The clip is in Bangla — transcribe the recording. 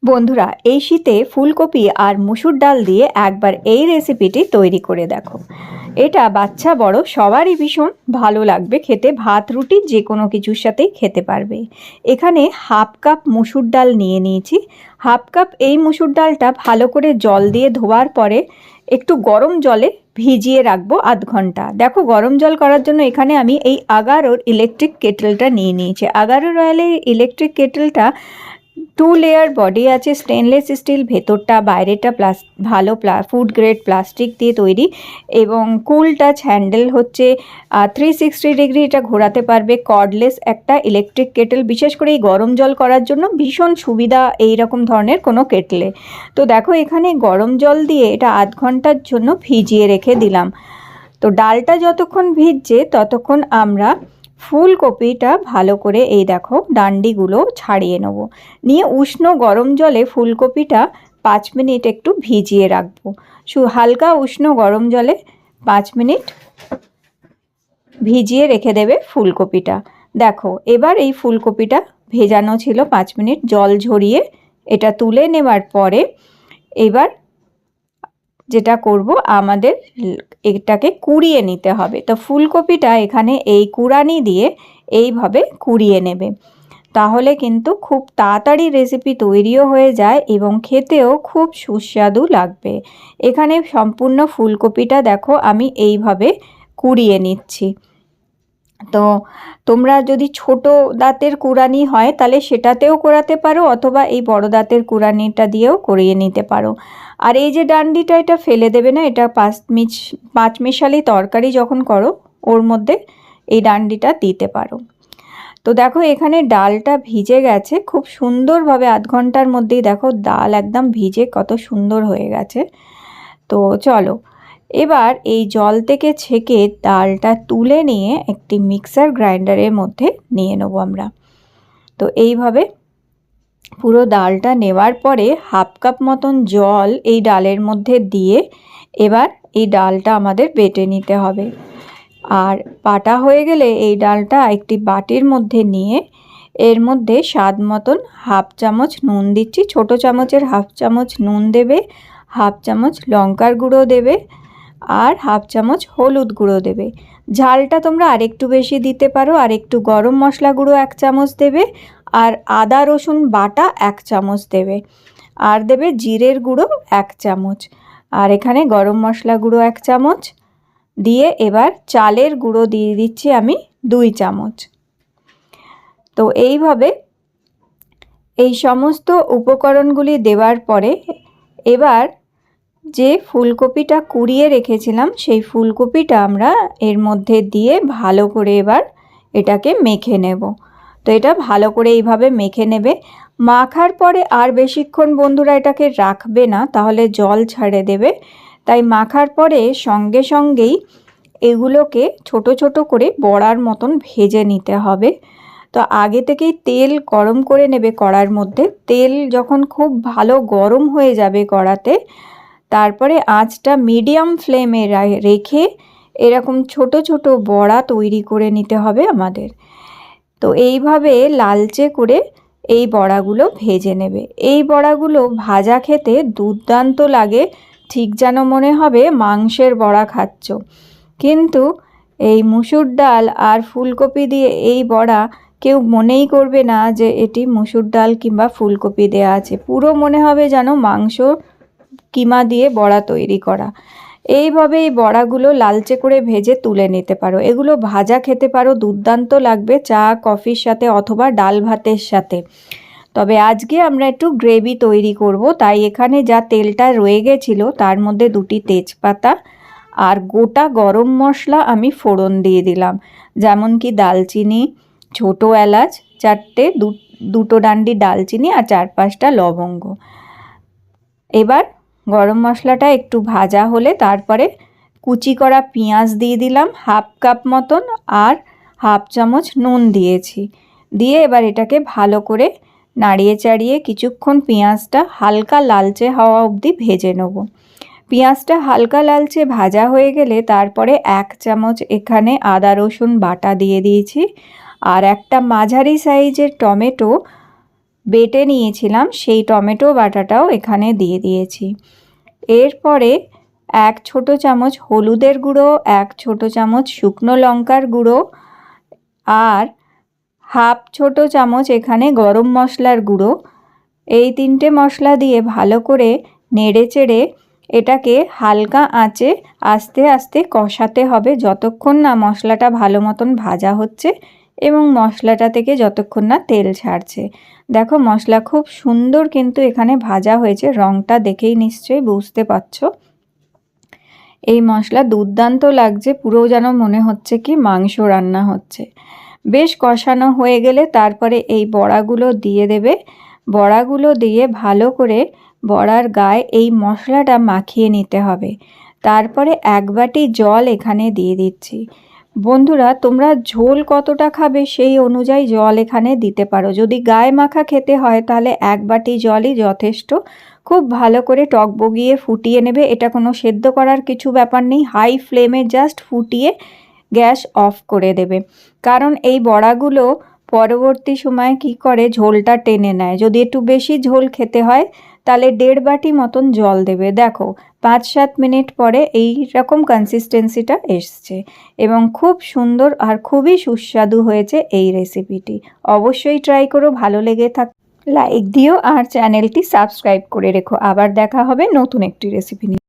বন্ধুরা, এই শীতে ফুলকপি আর মুসুর ডাল দিয়ে একবার এই রেসিপিটি তৈরি করে দেখো। এটা বাচ্চা বড় সবারই ভীষণ ভালো লাগবে খেতে, ভাত রুটি যে কোনো কিছুর সাথেই খেতে পারবে। এখানে হাফ কাপ মুসুর ডাল নিয়ে নিয়েছি। হাফ কাপ এই মুসুর ডালটা ভালো করে জল দিয়ে ধোয়ার পরে একটু গরম জলে ভিজিয়ে রাখবো আধ ঘন্টা। দেখো, গরম জল করার জন্য এখানে আমি এই আগারোর ইলেকট্রিক কেটেলটা নিয়ে নিয়েছি। আগারো রয়্যালের ইলেকট্রিক কেটেলটা 2 লেয়ার বডি আছে, স্টেনলেস স্টিল, ভেতরটা বাইরেটা ভালো ফুড গ্রেড প্লাস্টিক দিয়ে তৈরি এবং কুল টাচ হ্যান্ডেল হচ্ছে 360 ডিগ্রি এটা ঘোরাতে পারবে। কর্ডলেস একটা ইলেকট্রিক কেটেল, বিশেষ করে এই গরম জল করার জন্য ভীষণ সুবিধা এই রকম ধরনের কোনো কেটলে। তো দেখো, এখানে গরম জল দিয়ে এটা আধ ঘন্টার জন্য ভিজিয়ে রেখে দিলাম। তো ডালটা যতক্ষণ ভিজছে ততক্ষণ আমরা ফুলকপিটা ভালো করে এই দেখো ডান্ডিগুলো ছাড়িয়ে নেব। নিয়ে উষ্ণ গরম জলে ফুলকপিটা 5 মিনিট একটু ভিজিয়ে রাখবো। হালকা উষ্ণ গরম জলে 5 মিনিট ভিজিয়ে রেখে দেবে ফুলকপিটা। দেখো, এবার এই ফুলকপিটা ভেজানো ছিল 5 মিনিট, জল ঝরিয়ে এটা তুলে নেওয়ার পরে এবার যেটা করব, আমাদের এটাকে কুড়িয়ে নিতে হবে। তো ফুলকপিটা এখানে এই কুড়ানি দিয়ে এইভাবে কুড়িয়ে নেবে, তাহলে কিন্তু খুব তাড়াতাড়ি রেসিপি তৈরিও হয়ে যায় এবং খেতেও খুব সুস্বাদু লাগবে। এখানে সম্পূর্ণ ফুলকপিটা দেখো আমি এইভাবে কুড়িয়ে নিচ্ছি। তো তোমরা যদি ছোট দাঁতের কুড়ানি হয় তাহলে সেটাতেও করাতে পারো, অথবা এই বড় দাঁতের কুড়ানিটা দিয়েও করিয়ে নিতে পারো। আর এই যে ডান্ডিটা, এটা ফেলে দেবে না, এটা পাঁচ মিশালি তরকারি যখন করো ওর মধ্যে এই ডান্ডিটা দিতে পারো। তো দেখো, এখানে ডালটা ভিজে গেছে খুব সুন্দরভাবে, আধ ঘন্টার মধ্যেই দেখো ডাল একদম ভিজে কত সুন্দর হয়ে গেছে। তো চলো, এবার এই জল থেকে ছেঁকে ডালটা তুলে নিয়ে একটি মিক্সার গ্রাইন্ডারের মধ্যে নিয়ে নেব আমরা। তো এইভাবে পুরো ডালটা নেওয়ার পরে হাফ কাপ মতন জল এই ডালের মধ্যে দিয়ে এবার এই ডালটা আমাদের বেটে নিতে হবে। আর বাটা হয়ে গেলে এই ডালটা একটি বাটির মধ্যে নিয়ে এর মধ্যে স্বাদ মতন হাফ চামচ নুন দিচ্ছি, ছোট চামচের হাফ চামচ নুন দেবে, হাফ চামচ লঙ্কার গুঁড়ো দেবে আর হাফ চামচ হলুদ গুঁড়ো দেবে। ঝালটা তোমরা আরেকটু বেশি দিতে পারো। আর একটু গরম মশলা গুঁড়ো 1 চামচ দেবে, আর আদা রসুন বাটা 1 চামচ দেবে, আর দেবে জিরের গুঁড়ো 1 চামচ, আর এখানে গরম মশলা গুঁড়ো 1 চামচ দিয়ে এবার চালের গুঁড়ো দিয়ে দিচ্ছি আমি 2 চামচ। তো এইভাবে এই সমস্ত উপকরণগুলি দেওয়ার পরে এবার যে ফুলকপিটা কুড়িয়ে রেখেছিলাম সেই ফুলকপিটা আমরা এর মধ্যে দিয়ে ভালো করে এবার এটাকে মেখে নেব। তো এটা ভালো করে এইভাবে মেখে নেবে। মাখার পরে আর বেশিক্ষণ বন্ধুরা এটাকে রাখবে না, তাহলে জল ছেড়ে দেবে। তাই মাখার পরে সঙ্গে সঙ্গেই এগুলোকে ছোট ছোট করে বড়ার মতন ভেজে নিতে হবে। তো আগে থেকেই তেল গরম করে নেবে কড়ার মধ্যে। তেল যখন খুব ভালো গরম হয়ে যাবে কড়াতে, তারপরে আঁচটা মিডিয়াম ফ্লেমে রেখে এরকম ছোট ছোট বড়া তৈরি করে নিতে হবে আমাদের। তো এইভাবে লালচে করে এই বড়াগুলো ভেজে নেবে। এই বড়াগুলো ভাজা খেতে দুর্দান্ত লাগে, ঠিক যেন মনে হবে মাংসের বড়া খাচ্ছ। কিন্তু এই মুসুর ডাল আর ফুলকপি দিয়ে এই বড়া কেউ মনেই করবে না যে এটি মুসুর ডাল কিংবা ফুলকপি দেওয়া আছে, পুরো মনে হবে যেন মাংস কিমা দিয়ে বড়া তৈরি করা। এইভাবে এই বড়াগুলো লালচে করে ভেজে তুলে নিতে পারো। এগুলো ভাজা খেতে পারো, দুর্দান্ত লাগবে চা কফির সাথে অথবা ডাল ভাতের সাথে। তবে আজকে আমরা একটু গ্রেভি তৈরি করব, তাই এখানে যা তেলটা রয়ে গেছিলো তার মধ্যে 2টি তেজপাতা আর গোটা গরম মশলা আমি ফোড়ন দিয়ে দিলাম, যেমন কি দালচিনি, ছোট এলাচ 4টে, দুটো ডান্ডি দালচিনি আর 4-5টা লবঙ্গ। এবার গরম মশলাটা একটু ভাজা হলে তারপরে কুচি করা পেঁয়াজ দিয়ে দিলাম হাফ কাপ মতন, আর হাফ চামচ নুন দিয়েছি। দিয়ে এবার এটাকে ভালো করে নাড়িয়ে চাড়িয়ে কিছুক্ষণ পেঁয়াজটা হালকা লালচে হওয়া অবধি ভেজে নেব। পেঁয়াজটা হালকা লালচে ভাজা হয়ে গেলে তারপরে 1 চামচ এখানে আদা রসুন বাটা দিয়ে দিয়েছি, আর একটা মাঝারি সাইজের টমেটো বেটে নিয়েছিলাম সেই টমেটো বাটাটাও এখানে দিয়ে দিয়েছি। এরপরে 1 ছোট চামচ হলুদের গুঁড়ো, 1 ছোট চামচ শুকনো লঙ্কার গুঁড়ো আর 1/2 ছোট চামচ এখানে গরম মশলার গুঁড়ো, এই 3টে মশলা দিয়ে ভালো করে নেড়েচেড়ে এটাকে হালকা আঁচে আস্তে আস্তে কষাতে হবে যতক্ষণ না মশলাটা ভালো মতন ভাজা হচ্ছে এবং মশলাটা থেকে যতক্ষণ না তেল ছাড়ছে। দেখো মশলা খুব সুন্দর কিন্তু এখানে ভাজা হয়েছে, রঙটা দেখেই নিশ্চয়ই বুঝতে পারছো। এই মশলা দুর্দান্ত লাগছে, পুরো যেন মনে হচ্ছে কি মাংস রান্না হচ্ছে। বেশ কষানো হয়ে গেলে তারপরে এই বড়াগুলো দিয়ে দেবে। বড়াগুলো দিয়ে ভালো করে বড়ার গায়ে এই মশলাটা মাখিয়ে নিতে হবে। তারপরে 1 বাটি জল এখানে দিয়ে দিচ্ছি। বন্ধুরা তোমরা ঝোল কতটা খাবে সেই অনুযায়ী জল এখানে দিতে পারো। যদি গায়ে মাখা খেতে হয় তাহলে 1 বাটি জলই যথেষ্ট। খুব ভালো করে টকবগিয়ে ফুটিয়ে নেবে। এটা কোনো সেদ্ধ করার কিছু ব্যাপার নেই, হাই ফ্লেমে জাস্ট ফুটিয়ে গ্যাস অফ করে দেবে। কারণ এই বড়াগুলো পরবর্তী সময়ে কি করে ঝোলটা টেনে নেয়। যদি একটু বেশি ঝোল খেতে হয় তাহলে 1.5 বাটি মতন জল দেবে। দেখো 5-7 মিনিট পরে এই রকম কনসিস্টেন্সিটা এসছে এবং খুব সুন্দর আর খুবই সুস্বাদু হয়েছে এই রেসিপিটি। অবশ্যই ট্রাই করো, ভালো লেগে থাক লাইক দিও আর চ্যানেলটি সাবস্ক্রাইব করে রেখো। আবার দেখা হবে নতুন একটি রেসিপি নিয়ে।